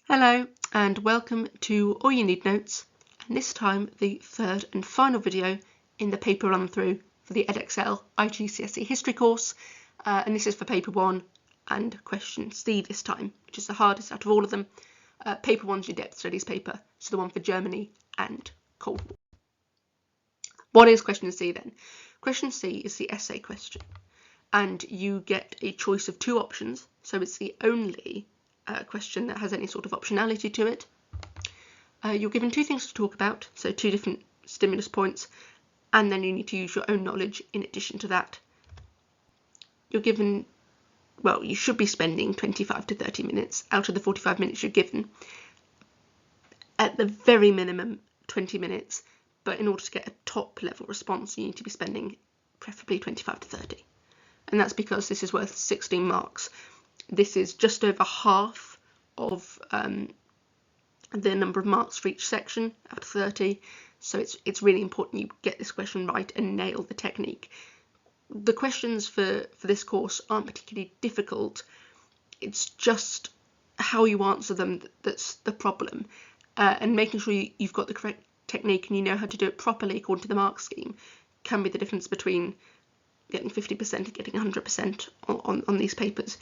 Hello and welcome to All You Need Notes, and this time the third and final video in the paper run through for the Edexcel IGCSE History course, and this is for paper 1 and question C this time, which is the hardest out of all of them. Paper 1's your depth studies paper, so the one for Germany and Cold War. What is question C then? Question C is the essay question, and you get a choice of two options, so it's the only question that has any sort of optionality to it. You're given two things to talk about, so two different stimulus points, and then you need to use your own knowledge in addition to that. You're given, well, you should be spending 25 to 30 minutes out of the 45 minutes you're given. At the very minimum, 20 minutes, but in order to get a top level response, you need to be spending preferably 25 to 30. And that's because this is worth 16 marks. This is just over half of the number of marks for each section out of 30, so it's really important you get this question right and nail the technique. The questions for this course aren't particularly difficult, it's just how you answer them that's the problem, and making sure you've got the correct technique and you know how to do it properly according to the mark scheme can be the difference between getting 50% and getting 100% on these papers.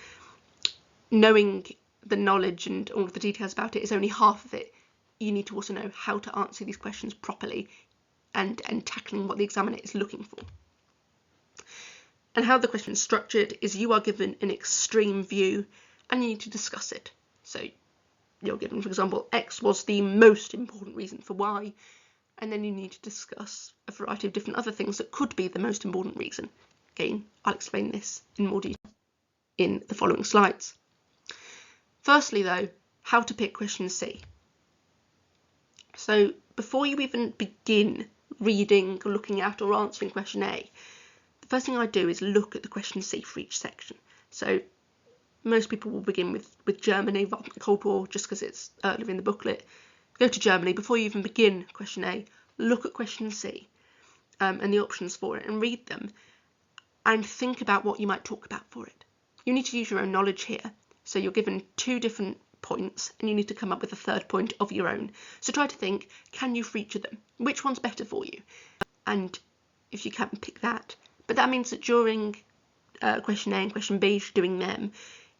Knowing the knowledge and all of the details about it is only half of it. You need to also know how to answer these questions properly and tackling what the examiner is looking for. And how the question is structured is you are given an extreme view and you need to discuss it. So you're given, for example, X was the most important reason for Y, and then you need to discuss a variety of different other things that could be the most important reason. Again, I'll explain this in more detail in the following slides. Firstly though, how to pick question C. So before you even begin reading, looking at or answering question A, the first thing I do is look at the question C for each section. So most people will begin with Germany rather than the Cold War just because it's earlier in the booklet. Go to Germany, before you even begin question A, look at question C and the options for it and read them and think about what you might talk about for it. You need to use your own knowledge here. So you're given two different points and you need to come up with a third point of your own. So try to think, can you feature them? Which one's better for you? And if you can, pick that. But that means that during question A and question B, as you're doing them,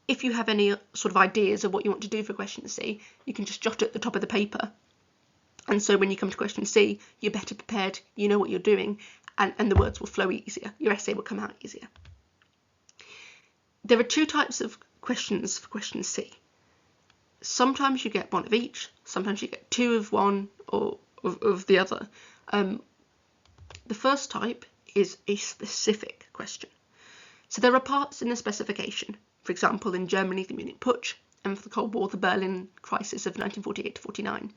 if you have any sort of ideas of what you want to do for question C, you can just jot it at the top of the paper. And so when you come to question C, you're better prepared, you know what you're doing, and the words will flow easier. Your essay will come out easier. There are two types of questions for question C. Sometimes you get one of each, sometimes you get two of one or of the other. The first type is a specific question. So there are parts in the specification, for example in Germany the Munich Putsch, and for the Cold War the Berlin crisis of 1948 to 49,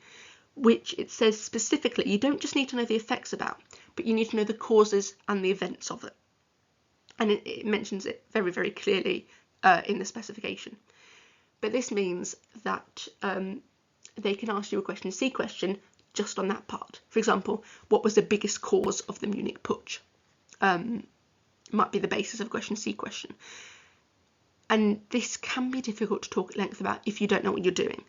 which it says specifically you don't just need to know the effects about, but you need to know the causes and the events of it. And it mentions it very, very clearly in the specification. But this means that they can ask you a question C question just on that part. For example, what was the biggest cause of the Munich Putsch? Might be the basis of a question C question. And this can be difficult to talk at length about if you don't know what you're doing.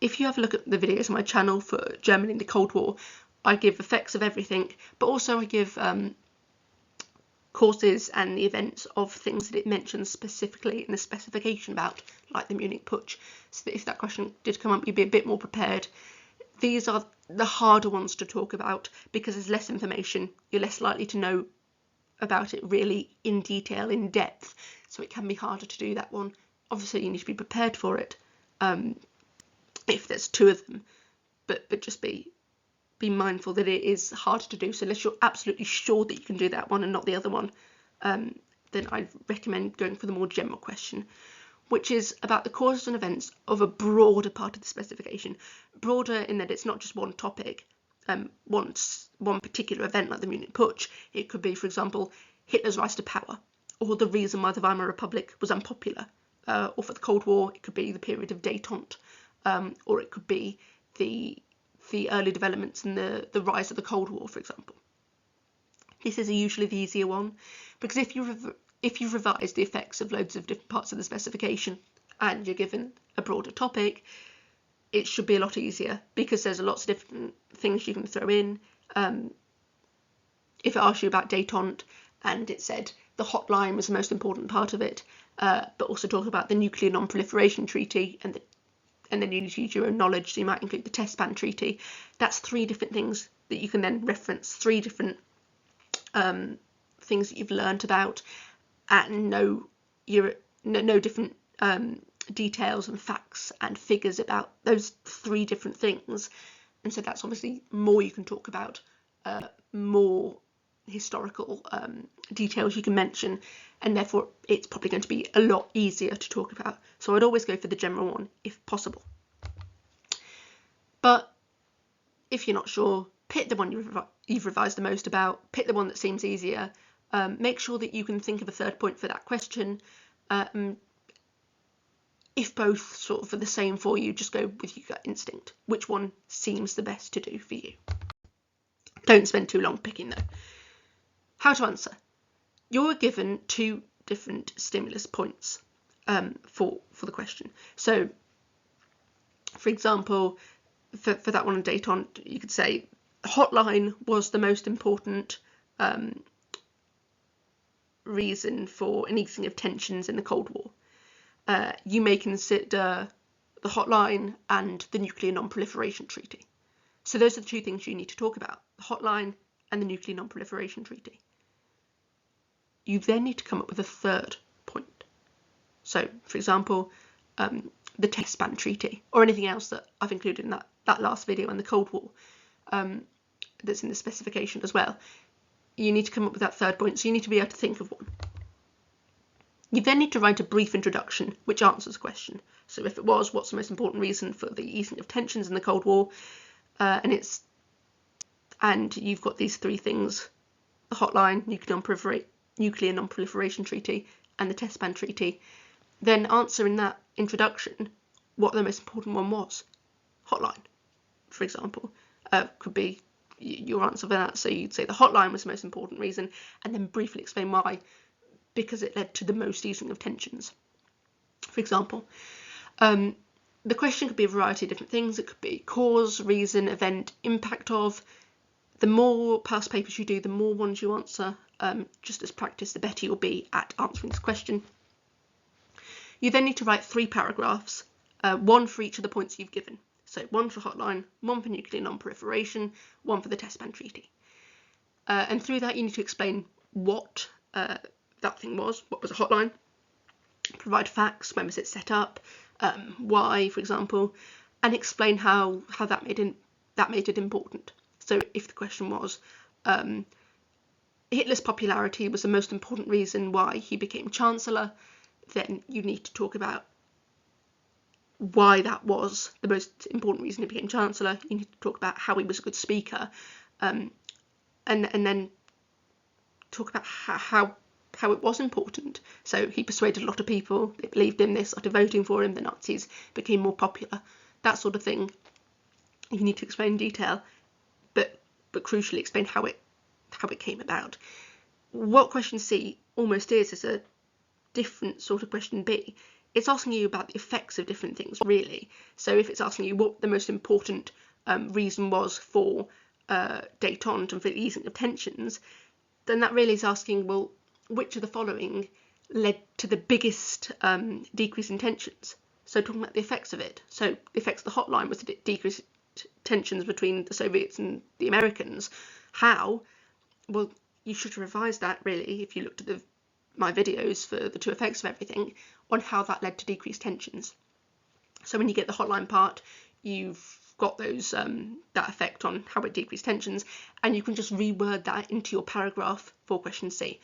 If you have a look at the videos on my channel for Germany and the Cold War, I give effects of everything, but also I give causes and the events of things that it mentions specifically in the specification about, like the Munich Putsch, so that if that question did come up, you'd be a bit more prepared. These are the harder ones to talk about because there's less information, you're less likely to know about it really in detail, in depth, so it can be harder to do that one. Obviously you need to be prepared for it if there's two of them, but just be mindful that it is harder to do, so unless you're absolutely sure that you can do that one and not the other one, then I'd recommend going for the more general question, which is about the causes and events of a broader part of the specification. Broader in that it's not just one topic, one particular event like the Munich Putsch. It could be, for example, Hitler's rise to power, or the reason why the Weimar Republic was unpopular, or for the Cold War it could be the period of détente, or it could be the early developments and the rise of the Cold War, for example. This is usually the easier one, because if you revise the effects of loads of different parts of the specification and you're given a broader topic, it should be a lot easier because there's lots of different things you can throw in. If it asks you about détente and it said the hotline was the most important part of it, but also talk about the Nuclear Non-Proliferation Treaty, and then you need to use your own knowledge, so you might include the Test Ban Treaty. That's 3 different things that you can then reference, 3 different things that you've learned about, and know different details and facts and figures about those 3 different things. And so that's obviously more you can talk about, more historical details you can mention, and therefore it's probably going to be a lot easier to talk about. So I'd always go for the general one if possible. But if you're not sure, pick the one you've revised the most about, pick the one that seems easier. Make sure that you can think of a third point for that question. If both sort of are the same for you, just go with your gut instinct. Which one seems the best to do for you? Don't spend too long picking though. How to answer. You're given 2 different stimulus points for the question. So, for example, for that one on détente, you could say hotline was the most important reason for an easing of tensions in the Cold War. You may consider the hotline and the Nuclear Non-Proliferation Treaty. So those are the 2 things you need to talk about, the hotline and the Nuclear Non-Proliferation Treaty. You then need to come up with a third point. So, for example, the Test Ban Treaty, or anything else that I've included in that last video on the Cold War, that's in the specification as well. You need to come up with that third point, so you need to be able to think of one. You then need to write a brief introduction which answers the question. So if it was, what's the most important reason for the easing of tensions in the Cold War, and you've got these 3 things, the hotline, Nuclear Non-Proliferation Treaty, and the Test Ban Treaty, then answer in that introduction what the most important one was. Hotline, for example, could be your answer for that. So you'd say the hotline was the most important reason, and then briefly explain why, because it led to the most easing of tensions, for example. The question could be a variety of different things. It could be cause, reason, event, impact of. The more past papers you do, the more ones you answer, just as practice, the better you'll be at answering this question. You then need to write 3 paragraphs, 1 for each of the points you've given. So 1 for hotline, 1 for nuclear non-proliferation, 1 for the Test Ban Treaty. And through that you need to explain what that thing was. What was a hotline? Provide facts, when was it set up, why, for example, and explain how that made it important. So if the question was Hitler's popularity was the most important reason why he became Chancellor, then you need to talk about why that was the most important reason he became Chancellor. You need to talk about how he was a good speaker, and then talk about how it was important. So he persuaded a lot of people, they believed him, they started voting for him, the Nazis became more popular, that sort of thing. You need to explain in detail, but crucially explain how it came about. What question C almost is a different sort of question B. It's asking you about the effects of different things, really. So if it's asking you what the most important reason was for détente and for the easing of tensions, then that really is asking, well, which of the following led to the biggest decrease in tensions? So talking about the effects of it. So the effects of the hotline was to decrease tensions between the Soviets and the Americans. How? Well, you should revise that, really, if you looked at my videos for the 2 effects of everything, on how that led to decreased tensions. So when you get the hotline part, you've got those that effect on how it decreased tensions, and you can just reword that into your paragraph for question C.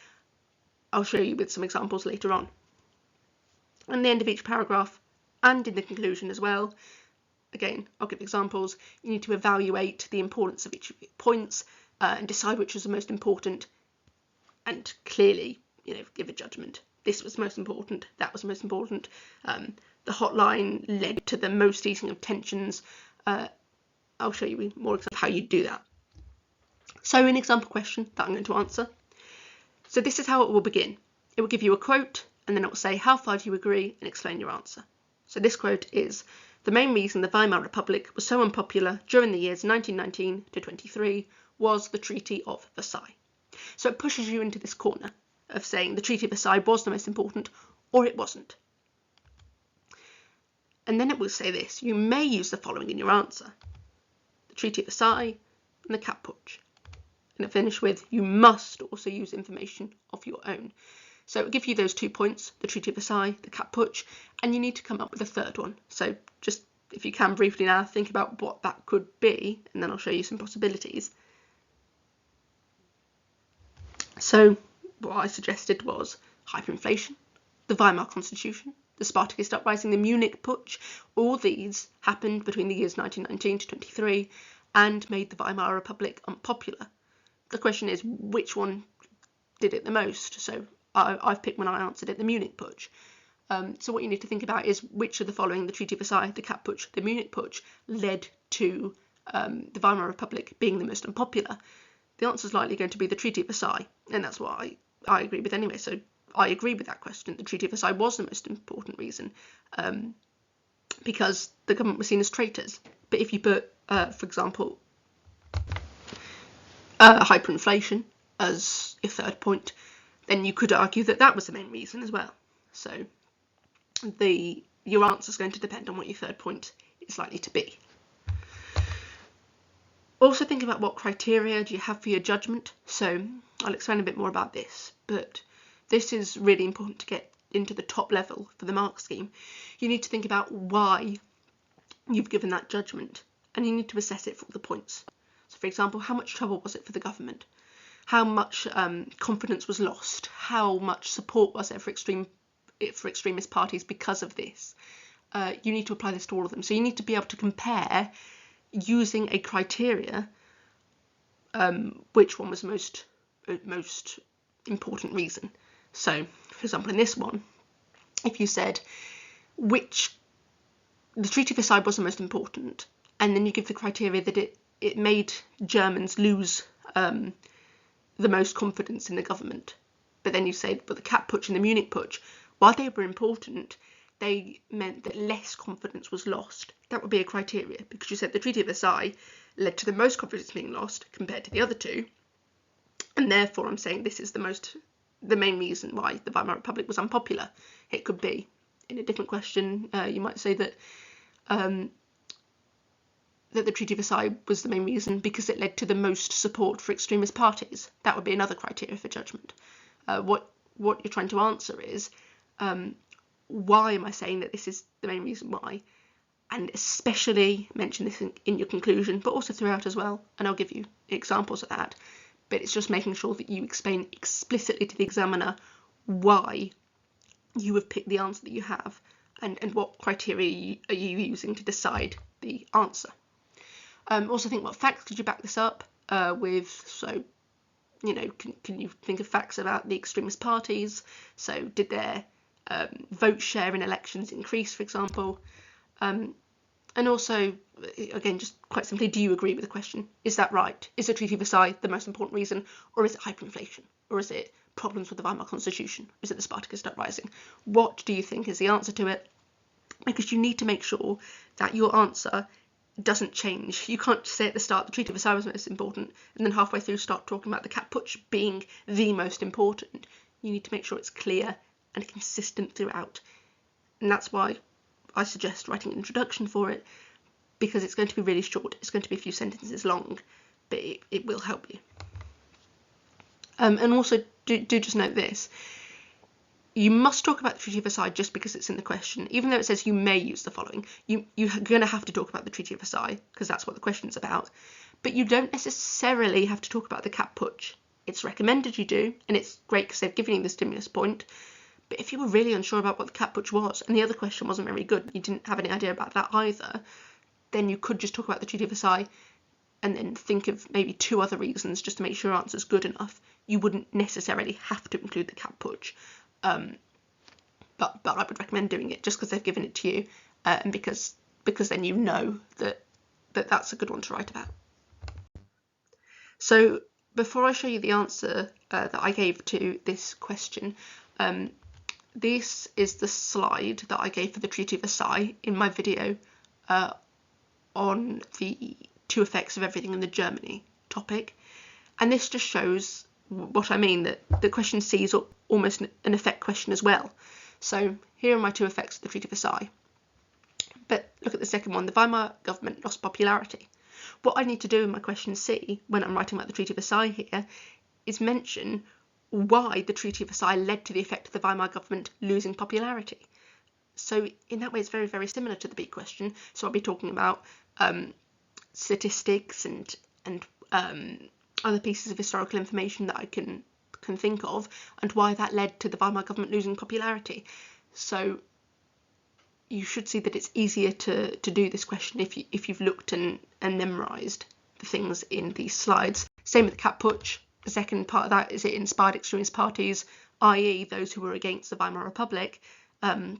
I'll show you with some examples later on. At the end of each paragraph, and in the conclusion as well, again, I'll give examples. You need to evaluate the importance of each of your points and decide which was the most important, and clearly, give a judgment. This was most important, that was most important. The hotline led to the most easing of tensions. I'll show you more examples of how you do that. So an example question that I'm going to answer. So this is how it will begin. It will give you a quote, and then it will say, how far do you agree, and explain your answer. So this quote is, "The main reason the Weimar Republic was so unpopular during the years 1919 to 23 was the Treaty of Versailles." So it pushes you into this corner of saying the Treaty of Versailles was the most important, or it wasn't. And then it will say this: you may use the following in your answer: the Treaty of Versailles and the Cap Putsch. And it finished with, you must also use information of your own. So it'll give you those 2 points, the Treaty of Versailles, the Cap Putsch, and you need to come up with a third one. So just, if you can briefly now, think about what that could be, and then I'll show you some possibilities. So what I suggested was hyperinflation, the Weimar Constitution, the Spartacist uprising, the Munich Putsch. All these happened between the years 1919 to 23 and made the Weimar Republic unpopular. The question is, which one did it the most? So I've picked when I answered it, the Munich Putsch. So what you need to think about is which of the following, the Treaty of Versailles, the Cap Putsch, the Munich Putsch, led to the Weimar Republic being the most unpopular. The answer is likely going to be the Treaty of Versailles, and that's what I agree with anyway. So I agree with that question. The Treaty of Versailles was the most important reason, because the government was seen as traitors. But if you put, for example, hyperinflation as your third point, then you could argue that that was the main reason as well. So your answer is going to depend on what your third point is likely to be. Also think about what criteria do you have for your judgment. So I'll explain a bit more about this, but this is really important to get into the top level for the mark scheme. You need to think about why you've given that judgment, and you need to assess it for all the points. So for example, how much trouble was it for the government? How much confidence was lost? How much support was there for extremist parties because of this? You need to apply this to all of them. So you need to be able to compare, using a criteria, which one was most important reason. So for example, in this one, if you said the Treaty of Versailles was the most important, and then you give the criteria that it made Germans lose the most confidence in the government, but then you say, but the Cap Putsch and the Munich Putsch, while they were important, they meant that less confidence was lost. That would be a criteria, because you said the Treaty of Versailles led to the most confidence being lost compared to the other two, and therefore I'm saying this is the main reason why the Weimar Republic was unpopular. It could be, in a different question, you might say that that the Treaty of Versailles was the main reason because it led to the most support for extremist parties. That would be another criteria for judgment. What you're trying to answer is, why am I saying that this is the main reason why? And especially mention this in your conclusion, but also throughout as well, and I'll give you examples of that. But it's just making sure that you explain explicitly to the examiner why you have picked the answer that you have, and what criteria are you using to decide the answer. Also think, what facts could you back this up with? So, can you think of facts about the extremist parties? So did their vote share in elections increase, for example? And also, again, just quite simply, do you agree with the question? Is that right? Is the Treaty of Versailles the most important reason, or is it hyperinflation? Or is it problems with the Weimar Constitution? Is it the Spartacist uprising? What do you think is the answer to it? Because you need to make sure that your answer doesn't change. You can't say at the start the Treaty of Versailles was most important, and then halfway through start talking about the Cap Putsch being the most important. You need to make sure it's clear and consistent throughout. And that's why I suggest writing an introduction for it, because it's going to be really short. It's going to be a few sentences long, but it will help you. And also do just note this: you must talk about the Treaty of Versailles just because it's in the question. Even though it says you may use the following, you're going to have to talk about the Treaty of Versailles because that's what the question's about. But you don't necessarily have to talk about the Cap Putsch. It's recommended you do, and it's great because they've given you the stimulus point. But if you were really unsure about what the Cap Putsch was, and the other question wasn't very good, you didn't have any idea about that either, then you could just talk about the Treaty of Versailles and then think of maybe 2 other reasons just to make sure your answer's good enough. You wouldn't necessarily have to include the Cap Putsch. But I would recommend doing it just because they've given it to you, and because then you know that that's a good one to write about. So before I show you the answer that I gave to this question, this is the slide that I gave for the Treaty of Versailles in my video on the two effects of everything in the Germany topic, and this just shows what I mean, that the question C is almost an effect question as well. So here are my two effects of the Treaty of Versailles. But look at the second one, the Weimar government lost popularity. What I need to do in my question C, when I'm writing about the Treaty of Versailles here, is mention why the Treaty of Versailles led to the effect of the Weimar government losing popularity. So in that way, it's very, very similar to the B question. So I'll be talking about statistics and other pieces of historical information that I can think of, and why that led to the Weimar government losing popularity. So you should see that it's easier to do this question if you've looked and memorised the things in these slides. Same with the Kapp Putsch. The second part of that is it inspired extremist parties, i.e. those who were against the Weimar Republic. And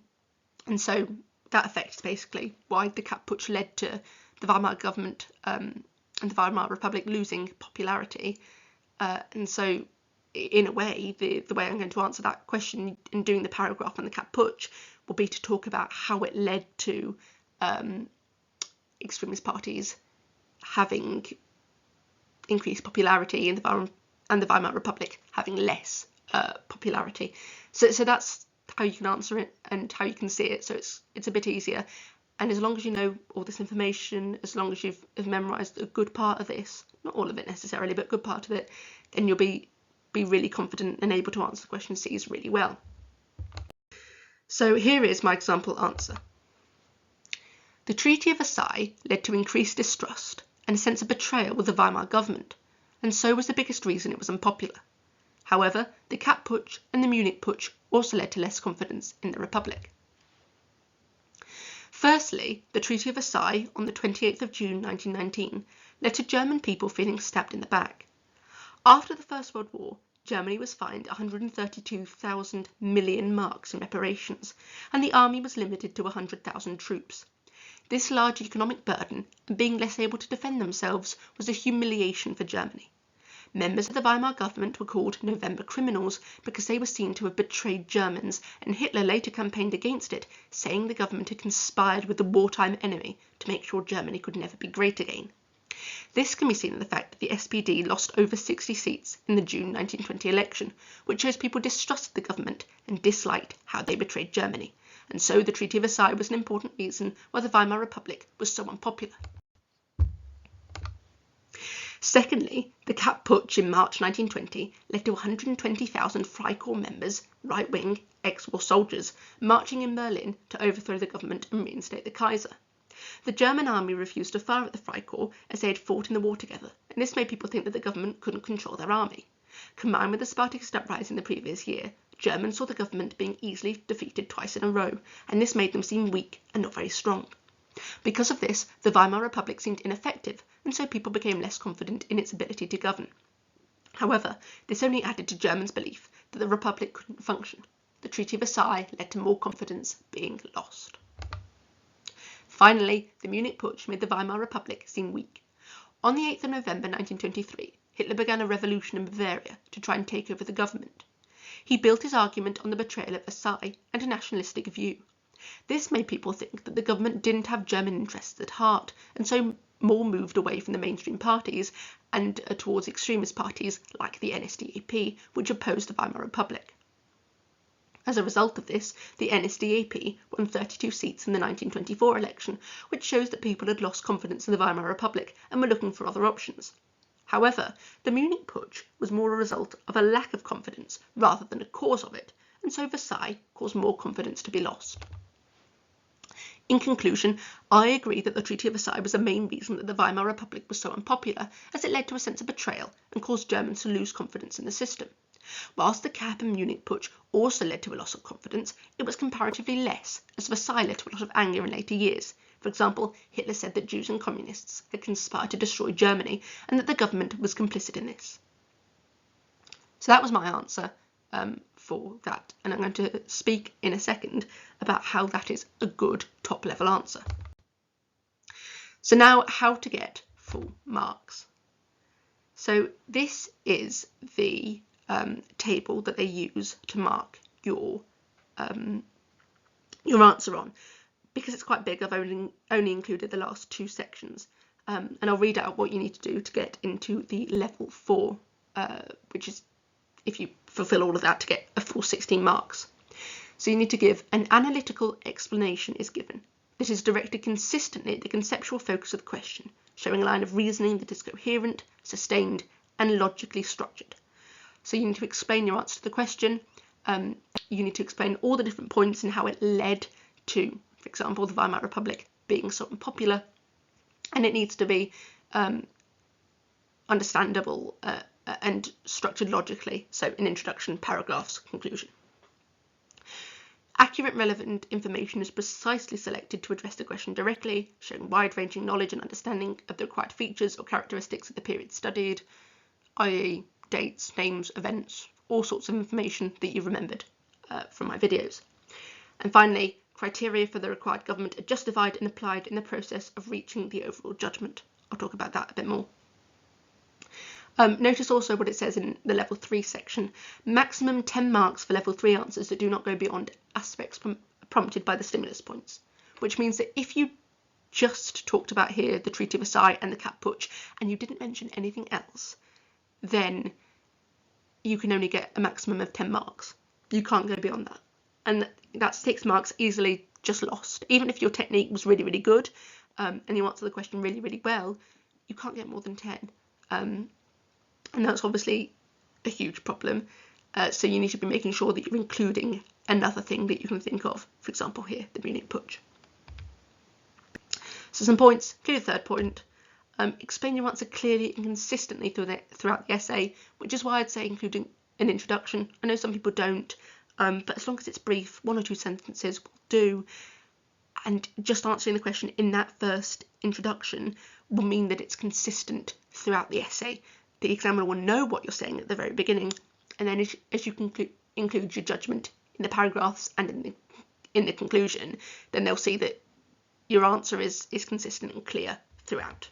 so that effect is basically why the Kapp Putsch led to the Weimar government and the Weimar Republic losing popularity. And so in a way, the way I'm going to answer that question in doing the paragraph on the Kapp Putsch will be to talk about how it led to extremist parties having increased popularity and the Weimar Republic having less popularity. So that's how you can answer it and how you can see it. So it's a bit easier. And as long as you know all this information, as long as you've memorised a good part of this, not all of it necessarily, but a good part of it, then you'll be really confident and able to answer the question C's really well. So here is my example answer. The Treaty of Versailles led to increased distrust and a sense of betrayal with the Weimar government, and so was the biggest reason it was unpopular. However, the Kapp Putsch and the Munich Putsch also led to less confidence in the Republic. Firstly, the Treaty of Versailles on the 28th of June 1919 led to German people feeling stabbed in the back. After the First World War, Germany was fined 132,000 million marks in reparations, and the army was limited to 100,000 troops. This large economic burden and being less able to defend themselves was a humiliation for Germany. Members of the Weimar government were called November criminals because they were seen to have betrayed Germans, and Hitler later campaigned against it, saying the government had conspired with the wartime enemy to make sure Germany could never be great again. This can be seen in the fact that the SPD lost over 60 seats in the June 1920 election, which shows people distrusted the government and disliked how they betrayed Germany, and so the Treaty of Versailles was an important reason why the Weimar Republic was so unpopular. Secondly, the Kapp Putsch in March 1920 led to 120,000 Freikorps members, right-wing, ex-war soldiers, marching in Berlin to overthrow the government and reinstate the Kaiser. The German army refused to fire at the Freikorps as they had fought in the war together, and this made people think that the government couldn't control their army. Combined with the Spartacist uprising the previous year, Germans saw the government being easily defeated twice in a row, and this made them seem weak and not very strong. Because of this, the Weimar Republic seemed ineffective, and so people became less confident in its ability to govern. However, this only added to Germans' belief that the Republic couldn't function. The Treaty of Versailles led to more confidence being lost. Finally, the Munich Putsch made the Weimar Republic seem weak. On the 8th of November 1923, Hitler began a revolution in Bavaria to try and take over the government. He built his argument on the betrayal at Versailles and a nationalistic view. This made people think that the government didn't have German interests at heart, and so more moved away from the mainstream parties and towards extremist parties like the NSDAP, which opposed the Weimar Republic. As a result of this, the NSDAP won 32 seats in the 1924 election, which shows that people had lost confidence in the Weimar Republic and were looking for other options. However, the Munich Putsch was more a result of a lack of confidence rather than a cause of it, and so Versailles caused more confidence to be lost. In conclusion, I agree that the Treaty of Versailles was the main reason that the Weimar Republic was so unpopular, as it led to a sense of betrayal and caused Germans to lose confidence in the system. Whilst the Kapp and Munich Putsch also led to a loss of confidence, it was comparatively less, as Versailles led to a lot of anger in later years. For example, Hitler said that Jews and communists had conspired to destroy Germany and that the government was complicit in this. So that was my answer for that, and I'm going to speak in a second about how that is a good top-level answer. So now, how to get full marks. So this is the table that they use to mark your your answer on. Because it's quite big, I've only included the last 2 sections, and I'll read out what you need to do to get into the level 4, which is if you fulfill all of that to get a full 16 marks. So you need to give an analytical explanation is given. This is directed consistently at the conceptual focus of the question, showing a line of reasoning that is coherent, sustained, and logically structured. So you need to explain your answer to the question. You need to explain all the different points and how it led to, for example, the Weimar Republic being so unpopular, and it needs to be understandable and structured logically, so an introduction, paragraphs, conclusion. Accurate, relevant information is precisely selected to address the question directly, showing wide-ranging knowledge and understanding of the required features or characteristics of the period studied, i.e. dates, names, events, all sorts of information that you remembered from my videos. And finally, criteria for the required government are justified and applied in the process of reaching the overall judgment. I'll talk about that a bit more. Notice also what it says in the level 3 section. Maximum 10 marks for level 3 answers that do not go beyond aspects prompted by the stimulus points, which means that if you just talked about here the Treaty of Versailles and the Cap Putsch and you didn't mention anything else, then you can only get a maximum of 10 marks. You can't go beyond that. And that's 6 marks easily just lost. Even if your technique was really, really good and you answer the question really, really well, you can't get more than 10. And that's obviously a huge problem. So you need to be making sure that you're including another thing that you can think of. For example, here, the Munich Putsch. So some points. Clear the 3rd point. Explain your answer clearly and consistently throughout the essay, which is why I'd say including an introduction. I know some people don't, but as long as it's brief, 1 or 2 sentences will do. And just answering the question in that first introduction will mean that it's consistent throughout the essay. The examiner will know what you're saying at the very beginning, and then as you include your judgment in the paragraphs and in the conclusion, then they'll see that your answer is consistent and clear throughout.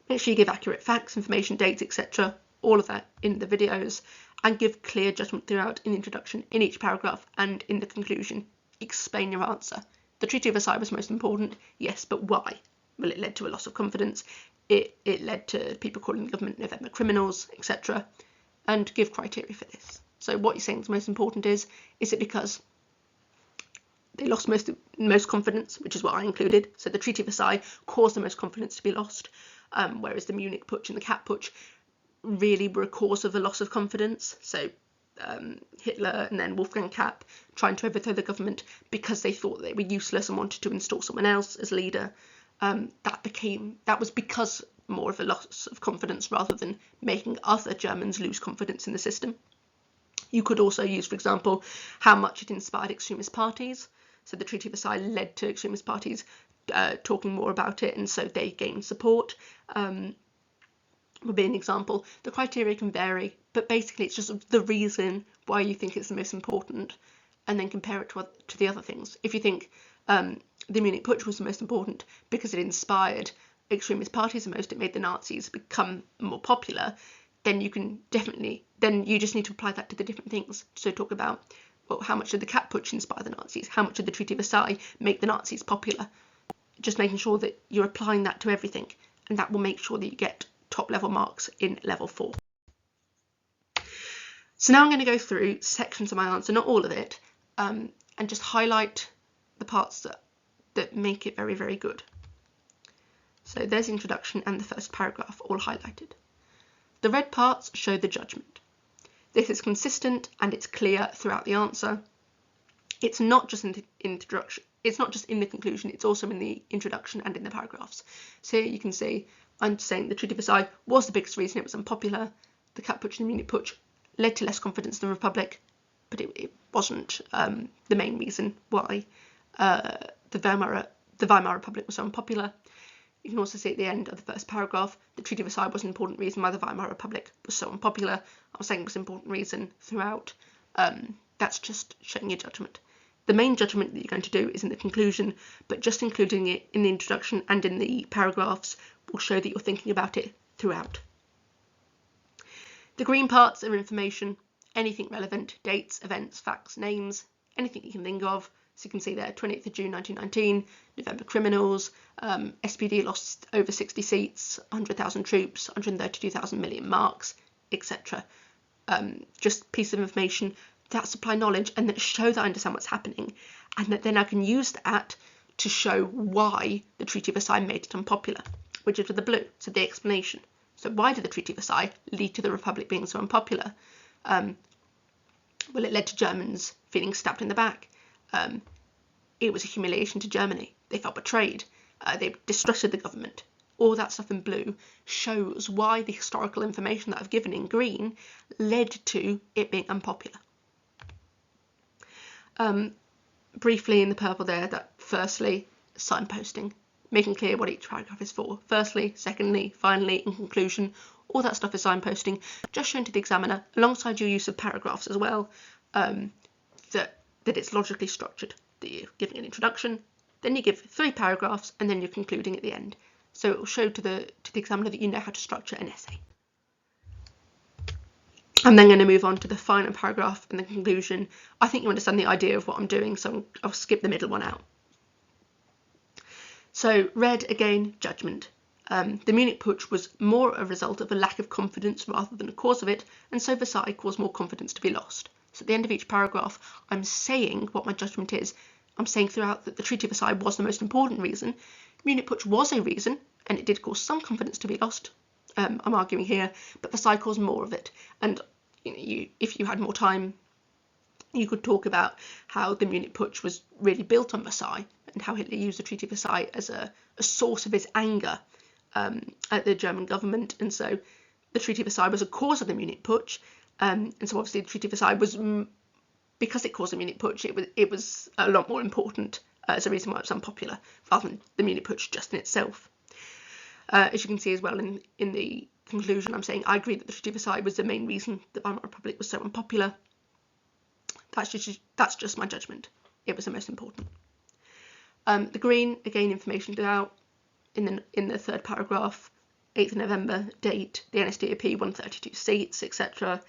Make sure you give accurate facts, information, dates, etc., all of that in the videos, and give clear judgment throughout in the introduction, in each paragraph, and in the conclusion. Explain your answer. The Treaty of Versailles was most important, yes, but why? Well, it led to a loss of confidence. It led to people calling the government November criminals, etc., and give criteria for this. So what you're saying is most important is it because they lost most confidence, which is what I included. So the Treaty of Versailles caused the most confidence to be lost, whereas the Munich Putsch and the Cap Putsch really were a cause of a loss of confidence. So Hitler and then Wolfgang Kapp trying to overthrow the government because they thought they were useless and wanted to install someone else as leader. That was because more of a loss of confidence rather than making other Germans lose confidence in the system. You could also use, for example, how much it inspired extremist parties. So the Treaty of Versailles led to extremist parties talking more about it, and so they gained support. Would be an example. The criteria can vary, but basically it's just the reason why you think it's the most important, and then compare it to the other things. If you think the Munich Putsch was the most important because it inspired extremist parties the most, it made the Nazis become more popular, then you just need to apply that to the different things. So talk about, well, how much did the Cap Putsch inspire the Nazis? How much did the Treaty of Versailles make the Nazis popular? Just making sure that you're applying that to everything, and that will make sure that you get top level marks in level 4. So now I'm going to go through sections of my answer, not all of it, and just highlight the parts that make it very, very good. So there's the introduction and the first paragraph all highlighted. The red parts show the judgment. This is consistent and it's clear throughout the answer. It's not just in the introduction. It's not just in the conclusion, it's also in the introduction and in the paragraphs. So here you can see I'm saying the Treaty of Versailles was the biggest reason it was unpopular. The Cap Putsch and the Munich Putsch led to less confidence in the Republic, but it wasn't the main reason why the Weimar Republic was so unpopular. You can also see at the end of the first paragraph, the Treaty of Versailles was an important reason why the Weimar Republic was so unpopular. I was saying it was an important reason throughout. That's just showing your judgment. The main judgment that you're going to do is in the conclusion, but just including it in the introduction and in the paragraphs will show that you're thinking about it throughout. The green parts are information, anything relevant, dates, events, facts, names, anything you can think of. So you can see there, 28th of June 1919, November criminals, SPD lost over 60 seats, 100,000 troops, 132,000 million marks, etc. Just piece of information that supply knowledge and that show that I understand what's happening, and that then I can use that to show why the Treaty of Versailles made it unpopular, which is with the blue, so the explanation. So why did the Treaty of Versailles lead to the Republic being so unpopular? Well, it led to Germans feeling stabbed in the back. It was a humiliation to Germany. They felt betrayed. They distrusted the government. All that stuff in blue shows why the historical information that I've given in green led to it being unpopular. Briefly in the purple there, that firstly, signposting, making clear what each paragraph is for. Firstly, secondly, finally, in conclusion, all that stuff is signposting, just shown to the examiner alongside your use of paragraphs as well, that it's logically structured, that you're giving an introduction, then you give 3 paragraphs, and then you're concluding at the end. So it will show to the examiner that you know how to structure an essay. I'm then going to move on to the final paragraph and the conclusion. I think you understand the idea of what I'm doing, so I'll skip the middle one out. So red, again, judgment. The Munich Putsch was more a result of a lack of confidence rather than a cause of it, and so Versailles caused more confidence to be lost. So at the end of each paragraph, I'm saying what my judgment is. I'm saying throughout that the Treaty of Versailles was the most important reason. Munich Putsch was a reason, and it did cause some confidence to be lost. I'm arguing here, but Versailles caused more of it. And if you had more time, you could talk about how the Munich Putsch was really built on Versailles, and how Hitler used the Treaty of Versailles as a source of his anger at the German government, and so the Treaty of Versailles was a cause of the Munich Putsch, and so obviously the Treaty of Versailles was, because it caused the Munich Putsch, it was a lot more important as a reason why it was unpopular, rather than the Munich Putsch just in itself. As you can see as well in the conclusion, I'm saying I agree that the Treaty of Versailles was the main reason the Weimar Republic was so unpopular. That's just my judgment. It was the most important. The green, again, information out in the third paragraph, 8th of November, date, the NSDAP, 132 seats, etc.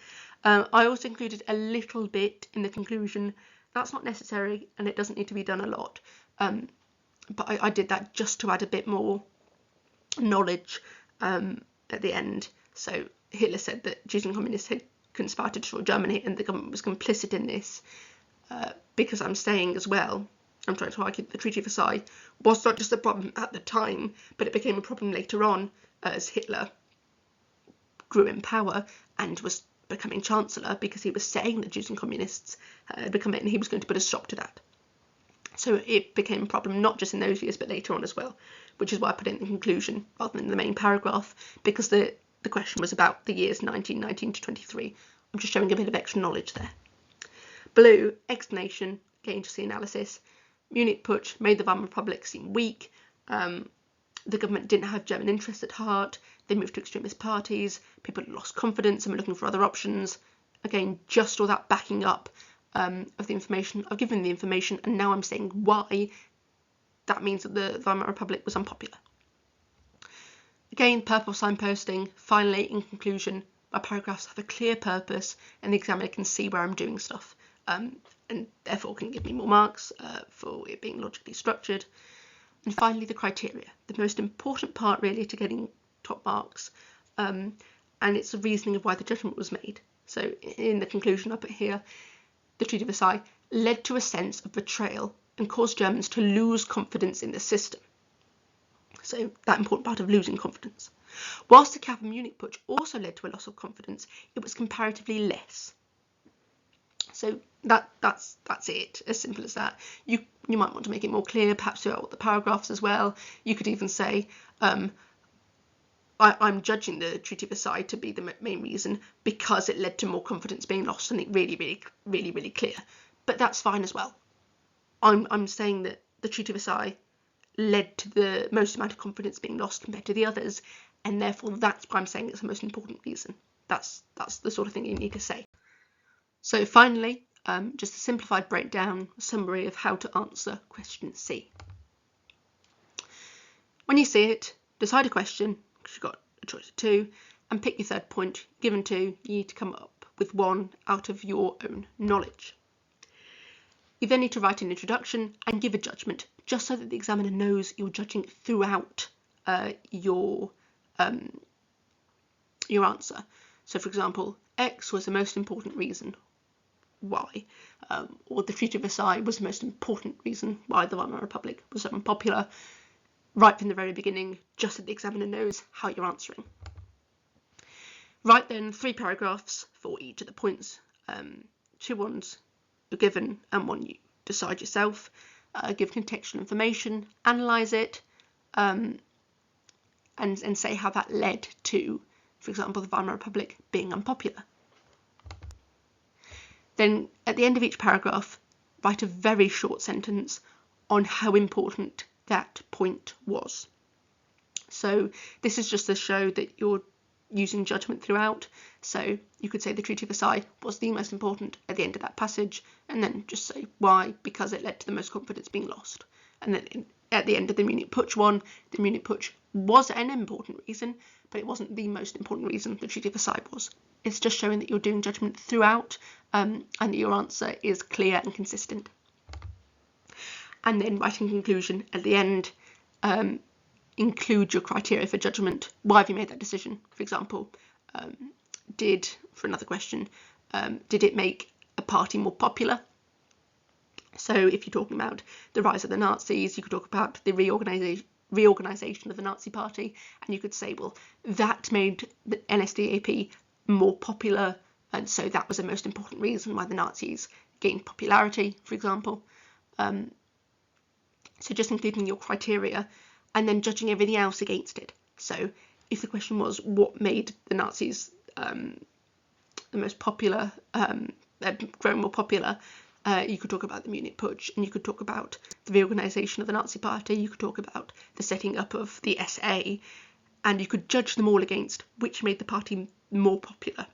I also included a little bit in the conclusion. That's not necessary, and it doesn't need to be done a lot. But I did that just to add a bit more knowledge at the end. So Hitler said that Jews and communists had conspired to destroy Germany, and the government was complicit in this, because I'm saying as well, I'm trying to argue that the Treaty of Versailles was not just a problem at the time, but it became a problem later on as Hitler grew in power and was becoming Chancellor, because he was saying that Jews and communists had become it, and he was going to put a stop to that. So it became a problem not just in those years, but later on as well, which is why I put it in the conclusion rather than the main paragraph, because the question was about the years 1919 to 23. I'm just showing a bit of extra knowledge there. Blue, explanation, again just the analysis. Munich Putsch made the Weimar Republic seem weak. The government didn't have German interests at heart. They moved to extremist parties. People lost confidence and were looking for other options. Again, just all that backing up of the information. I've given the information, and now I'm saying why that means that the Weimar Republic was unpopular. Again, purple signposting. Finally, in conclusion, my paragraphs have a clear purpose, and the examiner can see where I'm doing stuff, and therefore can give me more marks for it being logically structured. And finally, the criteria, the most important part really to getting top marks, and it's the reasoning of why the judgment was made. So in the conclusion I put here, the Treaty of Versailles led to a sense of betrayal and caused Germans to lose confidence in the system. So that important part of losing confidence. Whilst the Cap and Munich Putsch also led to a loss of confidence, it was comparatively less. So that's it, as simple as that. You might want to make it more clear, perhaps throughout the paragraphs as well. You could even say, I'm judging the Treaty of Versailles to be the main reason because it led to more confidence being lost, and it really clear. But that's fine as well. I'm saying that the Treaty of Versailles led to the most amount of confidence being lost compared to the others, and therefore that's why I'm saying it's the most important reason. That's the sort of thing you need to say. So finally, just a simplified breakdown, summary of how to answer question C. When you see it, decide a question, because you've got a choice of 2, and pick your third point. Given 2, you need to come up with 1 out of your own knowledge. You then need to write an introduction and give a judgment, just so that the examiner knows you're judging throughout your answer. So, for example, X was the most important reason why, or the Treaty of Versailles was the most important reason why the Weimar Republic was so unpopular, right from the very beginning, just so the examiner knows how you're answering. Write then 3 paragraphs for each of the points. 2 ones you're given and 1 you decide yourself. Give contextual information, analyse it, and say how that led to, for example, the Weimar Republic being unpopular. Then at the end of each paragraph, write a very short sentence on how important that point was. So this is just to show that you're using judgment throughout. So you could say the Treaty of Versailles was the most important at the end of that passage, and then just say why, because it led to the most confidence being lost. And then at the end of the Munich Putsch one, the Munich Putsch was an important reason, but it wasn't the most important reason the Treaty of Versailles was. It's just showing that you're doing judgment throughout, and that your answer is clear and consistent. And then writing conclusion at the end, include your criteria for judgment. Why have you made that decision? For example, for another question, did it make a party more popular? So if you're talking about the rise of the Nazis, you could talk about the reorganisation of the Nazi Party, and you could say, well, that made the NSDAP more popular, and so that was the most important reason why the Nazis gained popularity, for example. So just including your criteria and then judging everything else against it. So if the question was what made the Nazis the most popular, growing more popular, you could talk about the Munich Putsch, and you could talk about the reorganisation of the Nazi Party, you could talk about the setting up of the SA, and you could judge them all against which made the party more popular.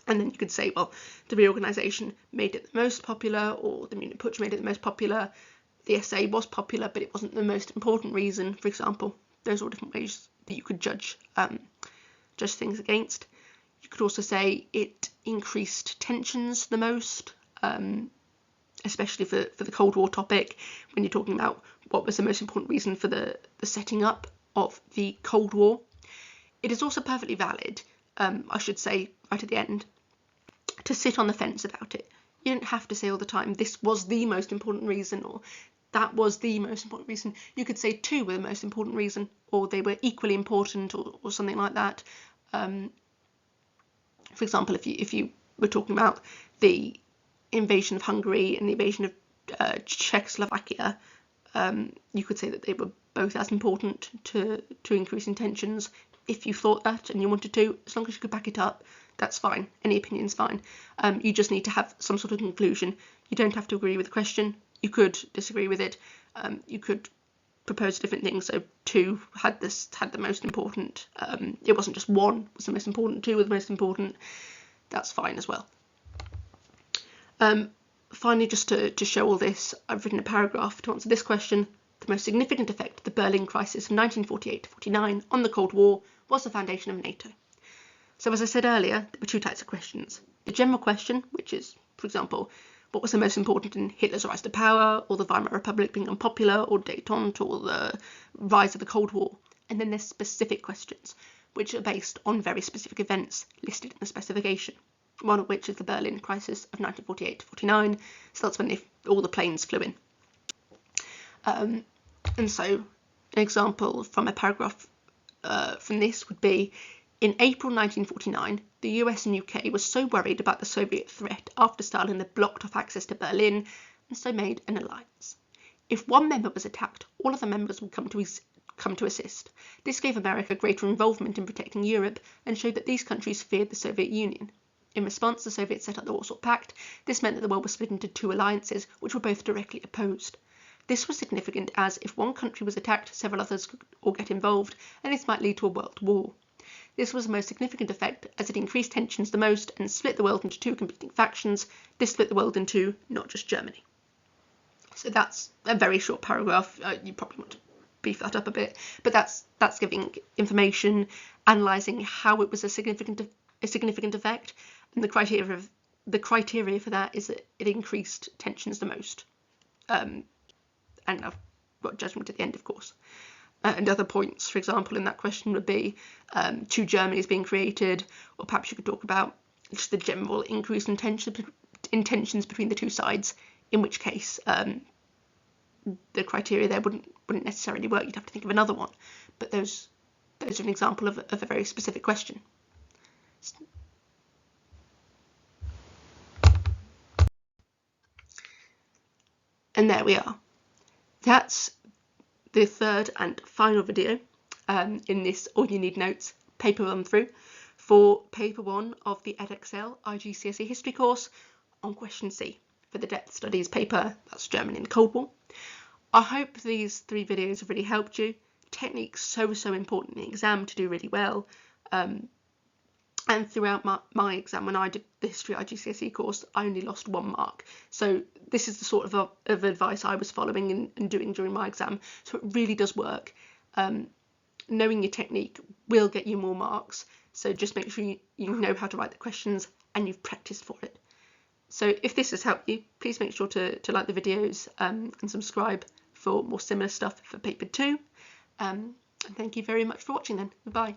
And then you could say, well, the reorganisation made it the most popular, or the Munich Putsch made it the most popular. The SA was popular, but it wasn't the most important reason, for example. Those are all different ways that you could judge things against. You could also say it increased tensions the most, especially for the Cold War topic, when you're talking about what was the most important reason for the setting up of the Cold War. It is also perfectly valid, I should say right at the end, to sit on the fence about it. You don't have to say all the time, this was the most important reason, or that was the most important reason. You could say 2 were the most important reason, or they were equally important, or something like that. For example, if you were talking about the invasion of Hungary and the invasion of Czechoslovakia, you could say that they were both as important to increasing tensions. If you thought that and you wanted to, as long as you could back it up, that's fine. Any opinion's fine. You just need to have some sort of conclusion. You don't have to agree with the question. You could disagree with it. You could propose different things. So 2 had the most important. It wasn't just 1 was the most important, 2 were the most important. That's fine as well. Finally, just to show all this, I've written a paragraph to answer this question. The most significant effect of the Berlin crisis of 1948-49 on the Cold War was the foundation of NATO. So as I said earlier, there were 2 types of questions. The general question, which is, for example, what was the most important in Hitler's rise to power, or the Weimar Republic being unpopular, or détente, or the rise of the Cold War. And then there's specific questions, which are based on very specific events listed in the specification, one of which is the Berlin crisis of 1948-49, so that's when all the planes flew in. And so an example from a paragraph from this would be, in April 1949, the US and UK were so worried about the Soviet threat after Stalin had blocked off access to Berlin, and so made an alliance. If one member was attacked, all other members would come to assist. This gave America greater involvement in protecting Europe and showed that these countries feared the Soviet Union. In response, the Soviets set up the Warsaw Pact. This meant that the world was split into 2 alliances, which were both directly opposed. This was significant as, if one country was attacked, several others could all get involved, and this might lead to a world war. This was the most significant effect, as it increased tensions the most and split the world into 2 competing factions. This split the world in 2, not just Germany. So that's a very short paragraph. You probably want to beef that up a bit, but that's giving information, analysing how it was a significant effect, and the criteria the criteria for that is that it increased tensions the most. And I've got judgment at the end, of course. And other points, for example, in that question would be two Germanys being created, or perhaps you could talk about just the general increase in tensions between the two sides, in which case the criteria there wouldn't necessarily work. You'd have to think of another one. But those are an example of a very specific question. And there we are. That's the third and final video in this All You Need Notes paper run through for paper 1 of the Edexcel IGCSE History course on question C for the depth studies paper, that's Germany in the Cold War. I hope these 3 videos have really helped you. Technique's so important in the exam to do really well. And throughout my exam, when I did the History IGCSE course, I only lost 1 mark. So this is the sort of advice I was following and doing during my exam. So it really does work. Knowing your technique will get you more marks. So just make sure you know how to write the questions and you've practiced for it. So if this has helped you, please make sure to like the videos and subscribe for more similar stuff for paper 2. And thank you very much for watching then. Goodbye.